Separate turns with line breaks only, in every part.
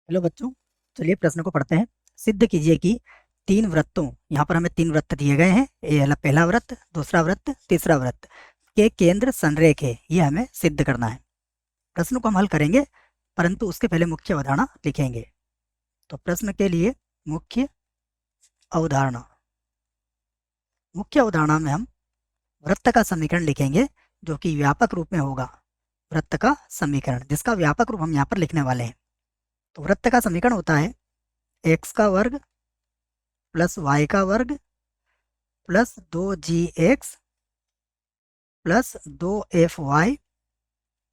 Hello बच्चों, चलिए प्रश्न को पढ़ते हैं। सिद्ध कीजिए कि तीन वृत्तों, यहाँ पर हमें तीन वृत्त दिए गए हैं। ये वाला पहला वृत्त, दूसरा वृत्त, तीसरा वृत्त के केंद्र संरेख है। ये हमें सिद्ध करना है। प्रश्न को हम हल करेंगे, परंतु उसके पहले मुख्य अवधारणा लिखेंगे। तो प्रश्न के लिए मुख्य अवधारणा, मुख्य अवधारणा में हम वृत्त का समीकरण लिखेंगे, जो कि व्यापक रूप में होगा। वृत्त का समीकरण, जिसका व्यापक रूप हम यहाँ पर लिखने वाले हैं। तो वृत्त का समीकरण होता है एक्स का वर्ग प्लस वाई का वर्ग plus 2g(x) plus 2f(y)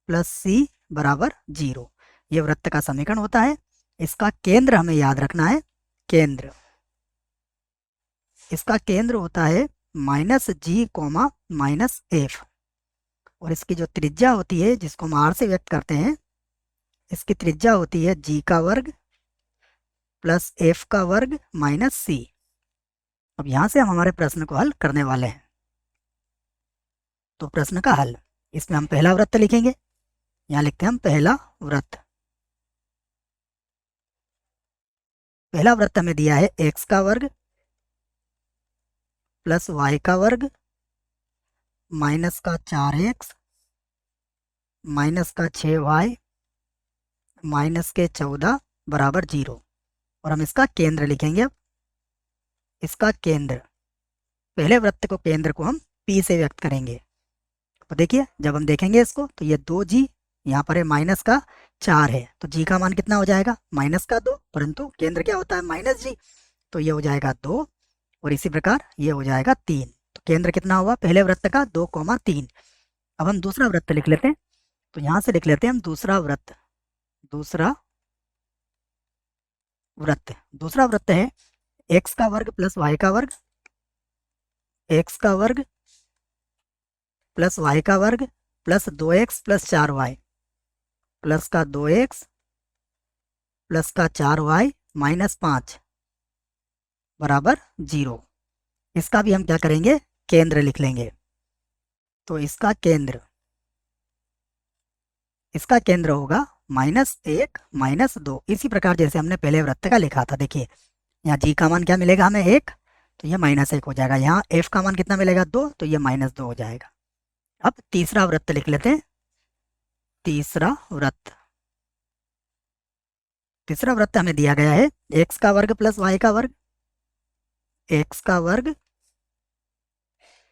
plus c बराबर 0। ये वृत्त का समीकरण होता है। इसका केंद्र हमें याद रखना है। केंद्र, इसका केंद्र होता है -g, -f। और इसकी जो त्रिज्या होती है, जिसको हम r से व्यक्त करते हैं, इसकी त्रिज्या होती है g का वर्ग प्लस f का वर्ग माइनस c। अब यहां से हम हमारे प्रश्न को हल करने वाले हैं। तो प्रश्न का हल, इसमें हम पहला वृत्त लिखेंगे। यहाँ लिखते हैं हम पहला वृत्त। पहला वृत्त हमें दिया है एक्स का वर्ग प्लस वाई का वर्ग माइनस का 4x माइनस का 6y माइनस के 14 बराबर 0। और हम इसका केंद्र लिखेंगे। अब इसका केंद्र, पहले वृत्त को केंद्र को हम P से व्यक्त करेंगे। तो देखिए, जब हम देखेंगे इसको, तो ये 2g, यहाँ पर है माइनस का 4 है, तो g का मान कितना हो जाएगा? माइनस का 2, परंतु केंद्र क्या होता है? -g, तो ये हो जाएगा 2। और इसी प्रकार ये हो जाएगा 3। तो केंद्र कितना हुआ पहले वृत्त का? 2,3। अब हम दूसरा वृत्त लिख लेते हैं। तो यहां से लिख लेते हैं हम दूसरा वृत्त। दूसरा वृत्त, दूसरा वृत्त है एक्स का वर्ग प्लस वाई का वर्ग, एक्स का वर्ग प्लस वाई का वर्ग plus 2x plus 4y plus का 2x प्लस का 4y माइनस 5 बराबर 0। इसका भी हम क्या करेंगे? केंद्र लिख लेंगे। तो इसका केंद्र, इसका केंद्र होगा -1 -2। इसी प्रकार जैसे हमने पहले वृत्त का लिखा था। देखिए, यहाँ g का मान क्या मिलेगा हमें? 1, तो ये -1 हो जाएगा। यहाँ f का मान कितना मिलेगा? 2, तो ये -2 हो जाएगा। अब तीसरा वृत्त लिख लेते हैं। तीसरा वृत्त, तीसरा वृत्त हमें दिया गया है एक्स का वर्ग प्लस वाई का वर्ग, एक्स का वर्ग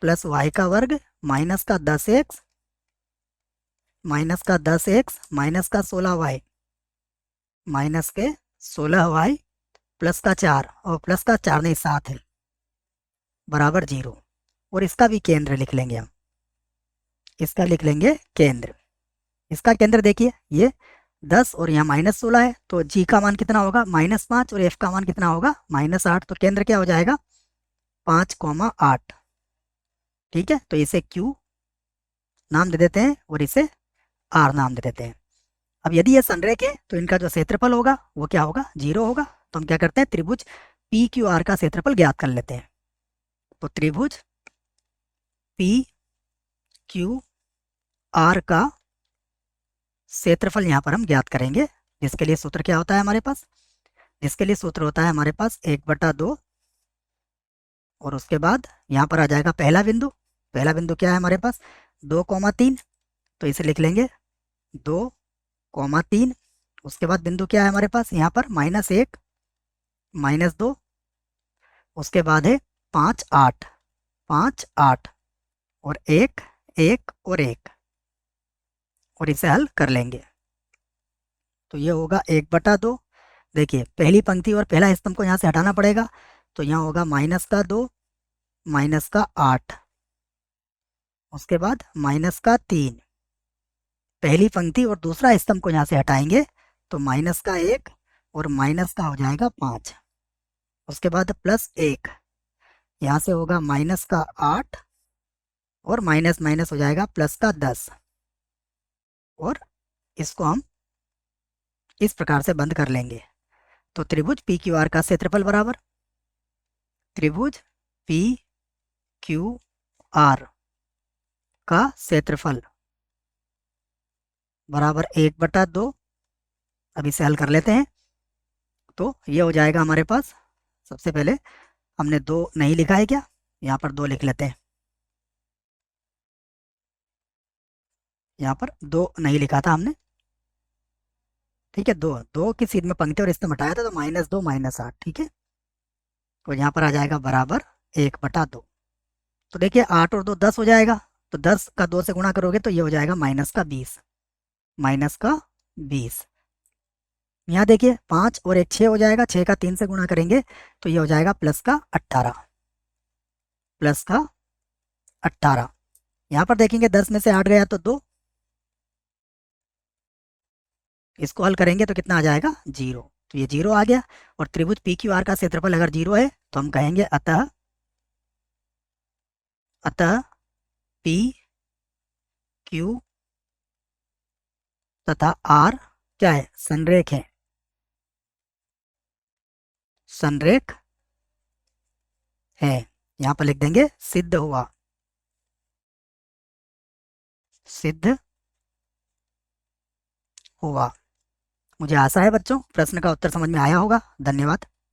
प्लस वाई का वर्ग माइनस का 10x माइनस का 10x माइनस का 16y माइनस के 16y प्लस का 4, और प्लस का 4 नहीं 7 है, बराबर 0। और इसका भी केंद्र लिख लेंगे हम। इसका लिख लेंगे केंद्र। इसका केंद्र देखिए, ये 10 और यहाँ -16 है, तो g का मान कितना होगा? -5, और f का मान कितना होगा? -8। तो केंद्र क्या हो जाएगा? 5,8। ठीक है, तो इसे q नाम दे देते हैं और इसे r नाम दे देते हैं। अब यदि ये संरेख है, तो इनका जो क्षेत्रफल होगा वो क्या होगा? 0 होगा। तो हम क्या करते हैं? त्रिभुज PQR का क्षेत्रफल ज्ञात कर लेते हैं। तो त्रिभुज PQR का क्षेत्रफल यहाँ पर हम ज्ञात करेंगे, जिसके लिए सूत्र क्या होता है हमारे पास? जिसके लिए सूत्र होता है हमारे पास 1/2। और उसके बाद यहाँ पर आ जाएगा पहला बिंदु। पहला बिंदु क्या है हमारे पास? 2,3, तो इसे लिख लेंगे 2,3। उसके बाद बिंदु क्या है हमारे पास? यहाँ पर -1 -2। उसके बाद है 5, 8, 5, 8 और 1, 1 और 1। और इसे हल कर लेंगे। तो ये होगा 1/2। देखिए, पहली पंक्ति और पहला स्तंभ को यहाँ से हटाना पड़ेगा। तो यहाँ होगा -2 -8। उसके बाद -3। पहली पंक्ति और दूसरा स्तंभ को यहाँ से हटाएंगे, तो -1 और माइनस का हो जाएगा 5। उसके बाद +1, यहाँ से होगा -8 और माइनस माइनस हो जाएगा +10। और इसको हम इस प्रकार से बंद कर लेंगे। तो त्रिभुज PQR का क्षेत्रफल बराबर त्रिभुज PQR का क्षेत्रफल बराबर 1/2। अब इसे हल कर लेते हैं। तो ये हो जाएगा हमारे पास, सबसे पहले हमने 2 नहीं लिखा है क्या, यहाँ पर 2 लिख लेते हैं। यहाँ पर 2 नहीं लिखा था हमने, ठीक है। 2 2 की सीध में पंक्ति और इससे हटाया था, तो -2 -8, ठीक है। तो यहाँ पर आ जाएगा बराबर 1/2। तो देखिए 8 और 2 10 हो जाएगा, तो 10 का 2 से गुणा करोगे तो ये हो जाएगा -20, -20। यहाँ देखिए 5 और 1 6 हो जाएगा, 6 का 3 से गुणा करेंगे तो ये हो जाएगा +18, +18। यहाँ पर देखेंगे 10 में से 8 गया तो 2, इसको हल करेंगे तो कितना आ जाएगा 0, तो ये 0 आ गया। और त्रिभुज पी क्यू आर का क्षेत्रफल अगर 0 है तो हम कहेंगे अतः अतः पी क्यू तथा आर क्या है, संरेख है, संरेख है। यहाँ पर लिख देंगे सिद्ध हुआ, सिद्ध हुआ। मुझे आशा है बच्चों प्रश्न का उत्तर समझ में आया होगा। धन्यवाद।